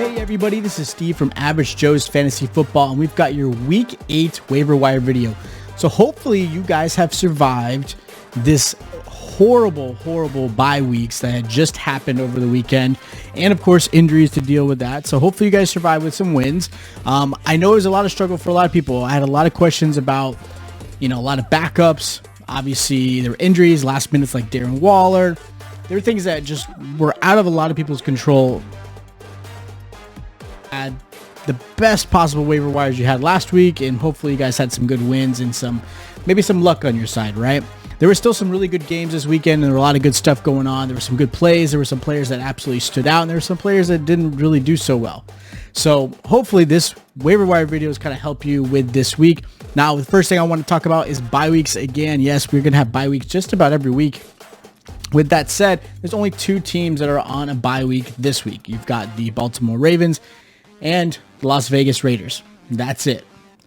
Hey everybody, this is Steve from Average Joe's Fantasy Football, and we've got your Week 8 waiver wire video. So hopefully you guys have survived this horrible bye weeks that had just happened over the weekend, and of course injuries to deal with that. So hopefully you guys survive with some wins. I know it was a lot of struggle for a lot of people. I had a lot of questions about, a lot of backups. Obviously there were injuries, last minutes like Darren Waller. There were things that just were out of a lot of people's control. Had the best possible waiver wires you had last week, and hopefully you guys had some good wins and maybe some luck on your side, right? There were still some really good games this weekend, and there were a lot of good stuff going on. There were some good plays. There were some players that absolutely stood out, and there were some players that didn't really do so well. So hopefully this waiver wire videos kind of help you with this week. Now, the first thing I want to talk about is bye weeks again. Yes, we're going to have bye weeks just about every week. With that said, there's only two teams that are on a bye week this week. You've got the Baltimore Ravens and the Las Vegas Raiders. That's it.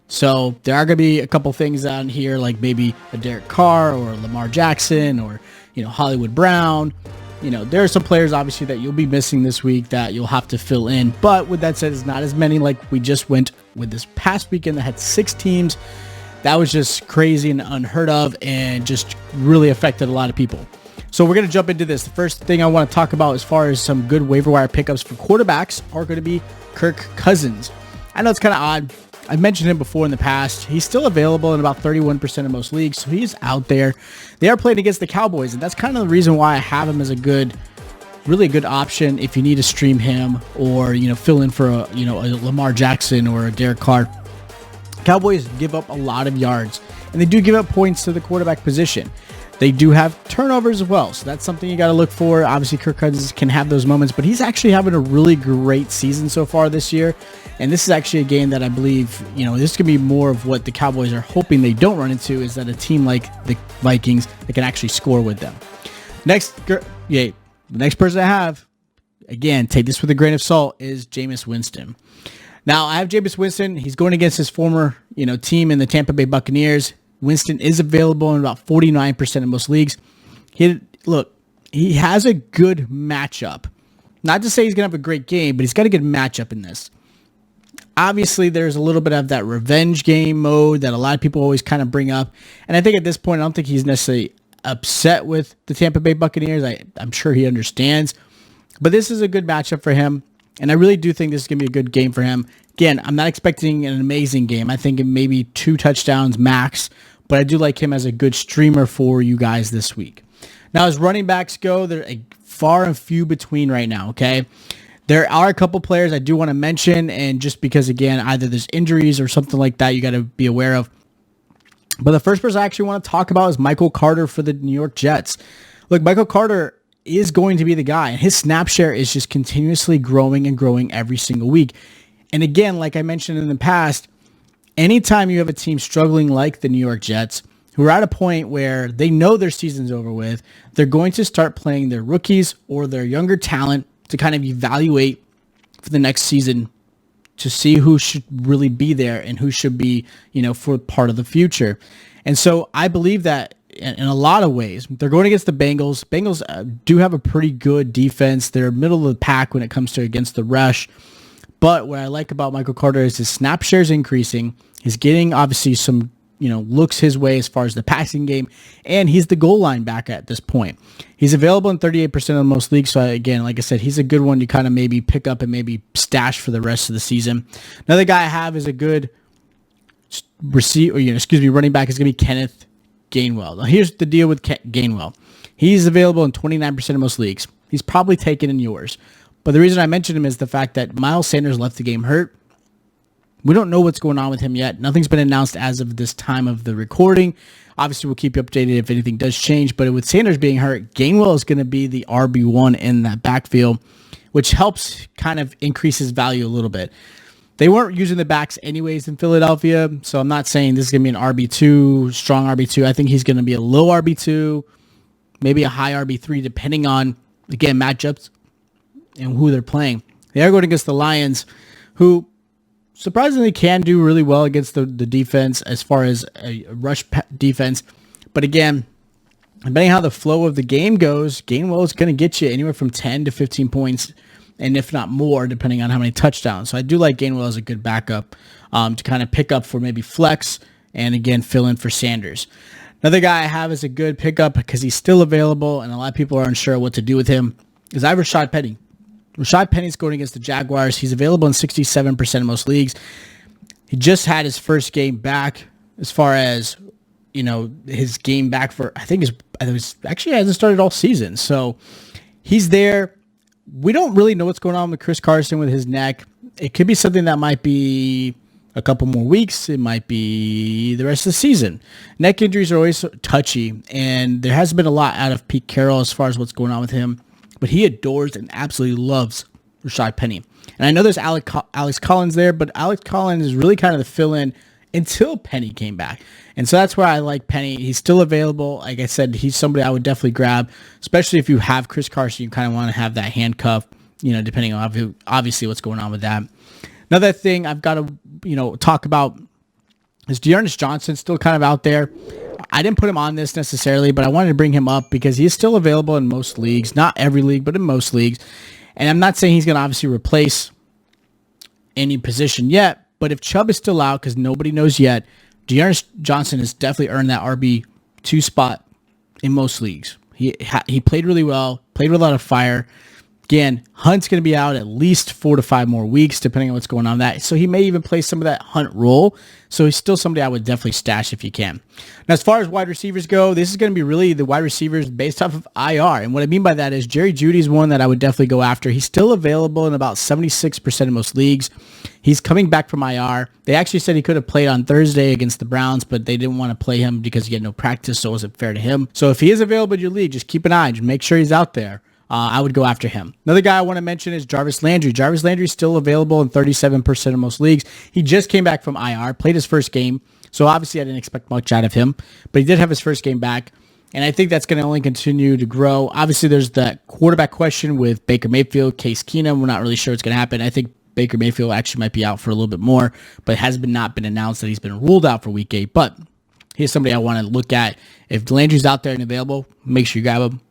So there are going to be a couple things on here, like maybe a Derek Carr or Lamar Jackson or, Hollywood Brown. There are some players obviously that you'll be missing this week that you'll have to fill in. But with that said, it's not as many like we just went with this past weekend that had 6 teams. That was just crazy and unheard of and just really affected a lot of people. So we're going to jump into this. The first thing I want to talk about as far as some good waiver wire pickups for quarterbacks are going to be Kirk Cousins. I know it's kind of odd. I've mentioned him before in the past. He's still available in about 31% of most leagues, so he's out there. They are playing against the Cowboys, and that's kind of the reason why I have him as a really good option if you need to stream him or, fill in for a Lamar Jackson or a Derek Carr. Cowboys give up a lot of yards, and they do give up points to the quarterback position. They do have turnovers as well, so that's something you got to look for. Obviously, Kirk Cousins can have those moments, but he's actually having a really great season so far this year. And this is actually a game that I believe, this could be more of what the Cowboys are hoping they don't run into, is that a team like the Vikings that can actually score with them. The next person I have, again, take this with a grain of salt, is Jameis Winston. Now, I have Jameis Winston. He's going against his former, team in the Tampa Bay Buccaneers. Winston is available in about 49% of most leagues. He has a good matchup. Not to say he's going to have a great game, but he's got a good matchup in this. Obviously, there's a little bit of that revenge game mode that a lot of people always kind of bring up. And I think at this point, I don't think he's necessarily upset with the Tampa Bay Buccaneers. I'm sure he understands. But this is a good matchup for him. And I really do think this is going to be a good game for him. Again, I'm not expecting an amazing game. I think maybe 2 touchdowns max. But I do like him as a good streamer for you guys this week. Now, as running backs go, they're far and few between right now, okay? There are a couple players I do want to mention, and just because, again, either there's injuries or something like that you got to be aware of. But the first person I actually want to talk about is Michael Carter for the New York Jets. Look, Michael Carter is going to be the guy, and his snap share is just continuously growing and growing every single week. And again, like I mentioned in the past, anytime you have a team struggling like the New York Jets, who are at a point where they know their season's over with, they're going to start playing their rookies or their younger talent to kind of evaluate for the next season to see who should really be there and who should be, for part of the future. And so I believe that in a lot of ways, they're going against the Bengals. Bengals do have a pretty good defense. They're middle of the pack when it comes to against the rush. But what I like about Michael Carter is his snap share is increasing. He's getting obviously some, looks his way as far as the passing game, and he's the goal line back at this point. He's available in 38% of most leagues. So again, like I said, he's a good one to kind of maybe pick up and maybe stash for the rest of the season. Another guy I have is a good running back is going to be Kenneth Gainwell. Now here's the deal with Gainwell. He's available in 29% of most leagues. He's probably taken in yours. But the reason I mentioned him is the fact that Miles Sanders left the game hurt. We don't know what's going on with him yet. Nothing's been announced as of this time of the recording. Obviously, we'll keep you updated if anything does change. But with Sanders being hurt, Gainwell is going to be the RB1 in that backfield, which helps kind of increase his value a little bit. They weren't using the backs anyways in Philadelphia, so I'm not saying this is going to be an RB2, strong RB2. I think he's going to be a low RB2, maybe a high RB3, depending on, again, matchups and who they're playing. They are going against the Lions, who surprisingly can do really well against the defense as far as a rush defense. But again, depending on how the flow of the game goes, Gainwell is going to get you anywhere from 10 to 15 points and if not more, depending on how many touchdowns. So I do like Gainwell as a good backup to kind of pick up for maybe flex and, again, fill in for Sanders. Another guy I have as a good pickup because he's still available and a lot of people are unsure what to do with him is Rashad Penny. Rashad Penny's going against the Jaguars. He's available in 67% of most leagues. He just had his first game back as far as, his game back for, I think it was actually hasn't started all season. So he's there. We don't really know what's going on with Chris Carson with his neck. It could be something that might be a couple more weeks. It might be the rest of the season. Neck injuries are always touchy, and there has been a lot out of Pete Carroll as far as what's going on with him. But he adores and absolutely loves Rashad Penny. And I know there's Alex Collins there, but Alex Collins is really kind of the fill-in until Penny came back. And so that's where I like Penny. He's still available. Like I said, he's somebody I would definitely grab, especially if you have Chris Carson. You kind of want to have that handcuff, depending on obviously what's going on with that. Another thing I've got to, talk about is Dearness Johnson still kind of out there. I didn't put him on this necessarily, but I wanted to bring him up because he's still available in most leagues. Not every league, but in most leagues. And I'm not saying he's going to obviously replace any position yet, but if Chubb is still out, because nobody knows yet, Dearness Johnson has definitely earned that RB2 spot in most leagues. He played really well, played with a lot of fire. Again, Hunt's going to be out at least 4 to 5 more weeks, depending on what's going on with that. So he may even play some of that Hunt role. So he's still somebody I would definitely stash if you can. Now, as far as wide receivers go, this is going to be really the wide receivers based off of IR. And what I mean by that is Jerry Jeudy's one that I would definitely go after. He's still available in about 76% of most leagues. He's coming back from IR. They actually said he could have played on Thursday against the Browns, but they didn't want to play him because he had no practice, so it wasn't fair to him. So if he is available in your league, just keep an eye. Just make sure he's out there. I would go after him. Another guy I want to mention is Jarvis Landry. Jarvis Landry is still available in 37% of most leagues. He just came back from IR, played his first game. So obviously I didn't expect much out of him, but he did have his first game back. And I think that's going to only continue to grow. Obviously there's that quarterback question with Baker Mayfield, Case Keenum. We're not really sure what's going to happen. I think Baker Mayfield actually might be out for a little bit more, but it has not been announced that he's been ruled out for week 8. But he's somebody I want to look at. If Landry's out there and available, make sure you grab him.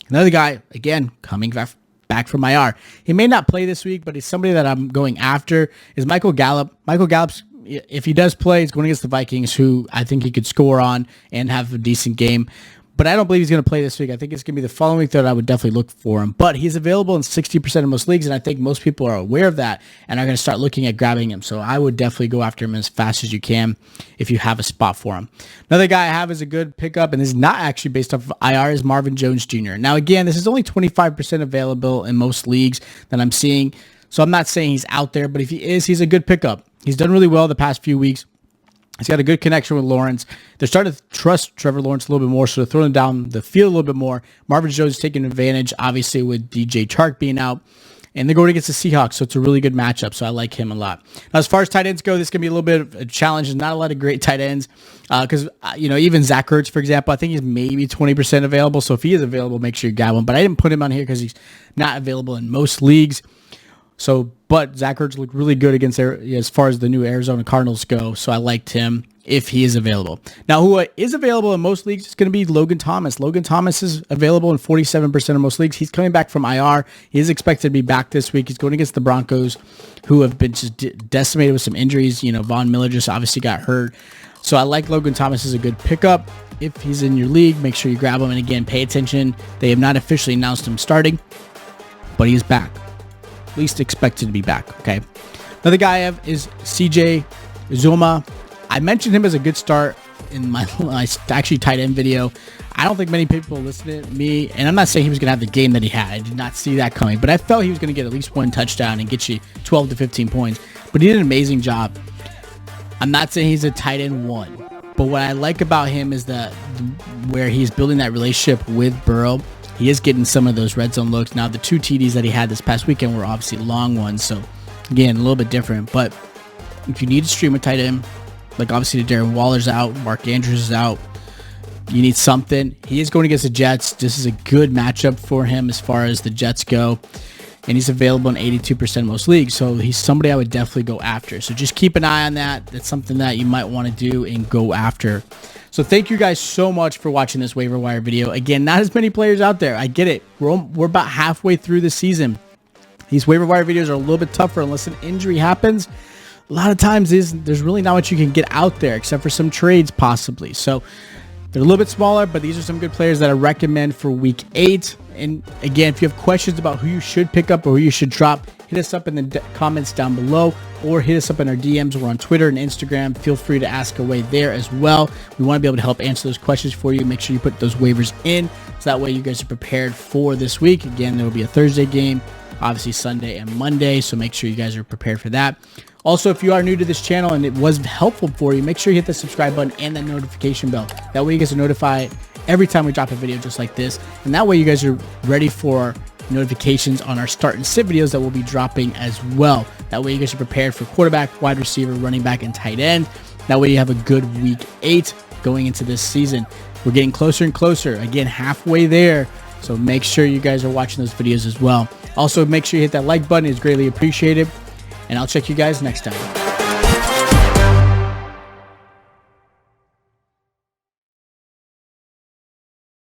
Another guy, again, coming back from IR. He may not play this week, but he's somebody that I'm going after, is Michael Gallup. Michael Gallup's, if he does play, he's going against the Vikings, who I think he could score on and have a decent game. But I don't believe he's going to play this week. I think it's going to be the following week that I would definitely look for him. But he's available in 60% of most leagues, and I think most people are aware of that and are going to start looking at grabbing him. So I would definitely go after him as fast as you can if you have a spot for him. Another guy I have is a good pickup, and this is not actually based off of IR, is Marvin Jones Jr. Now, again, this is only 25% available in most leagues that I'm seeing. So I'm not saying he's out there, but if he is, he's a good pickup. He's done really well the past few weeks. He's got a good connection with Lawrence. They're starting to trust Trevor Lawrence a little bit more, so they're throwing down the field a little bit more. Marvin Jones is taking advantage, obviously, with DJ Chark being out. And they're going against the Seahawks, so it's a really good matchup, so I like him a lot. Now, as far as tight ends go, this can be a little bit of a challenge. There's not a lot of great tight ends because, even Zach Ertz, for example, I think he's maybe 20% available. So if he is available, make sure you grab him. But I didn't put him on here because he's not available in most leagues. But Zach Ertz looked really good against as far as the new Arizona Cardinals go, so I liked him if he is available. Now, who is available in most leagues is going to be Logan Thomas. Logan Thomas is available in 47% of most leagues. He's coming back from IR. He is expected to be back this week. He's going against the Broncos, who have been just decimated with some injuries. Von Miller just obviously got hurt. So I like Logan Thomas as a good pickup. If he's in your league, make sure you grab him. And again, pay attention. They have not officially announced him starting, but he is back. At least expected to be back, okay? Another guy I have is CJ Uzomah. I mentioned him as a good start in my actually tight end video. I don't think many people listened to me, and I'm not saying he was going to have the game that he had. I did not see that coming, but I felt he was going to get at least one touchdown and get you 12 to 15 points, but he did an amazing job. I'm not saying he's a tight end one, but what I like about him is that where he's building that relationship with Burrow, he is getting some of those red zone looks. Now, the 2 TDs that he had this past weekend were obviously long ones, so again, a little bit different, but if you need to stream a tight end, like obviously Darren Waller's out, Mark Andrews is out, you need something. He is going against the Jets. This is a good matchup for him as far as the Jets go, and he's available in 82% of most leagues, so he's somebody I would definitely go after. So just keep an eye on that. That's something that you might want to do and go after. So thank you guys so much for watching this waiver wire video. Again, not as many players out there. I get it. We're about halfway through the season. These waiver wire videos are a little bit tougher unless an injury happens. A lot of times there's really not much you can get out there except for some trades possibly. So they're a little bit smaller, but these are some good players that I recommend for week 8. And again, if you have questions about who you should pick up or who you should drop, hit us up in the comments down below or hit us up in our DMs. We're on Twitter and Instagram. Feel free to ask away there as well. We want to be able to help answer those questions for you. Make sure you put those waivers in so that way you guys are prepared for this week. Again, there will be a Thursday game, obviously Sunday and Monday, so make sure you guys are prepared for that. Also, if you are new to this channel and it was helpful for you, make sure you hit the subscribe button and that notification bell. That way you guys are notified every time we drop a video just like this. And that way you guys are ready for notifications on our start and sit videos that we'll be dropping as well. That way you guys are prepared for quarterback, wide receiver, running back, and tight end. That way you have a good week 8 going into this season. We're getting closer and closer. Again, halfway there. So make sure you guys are watching those videos as well. Also, make sure you hit that like button. It's greatly appreciated. And I'll check you guys next time.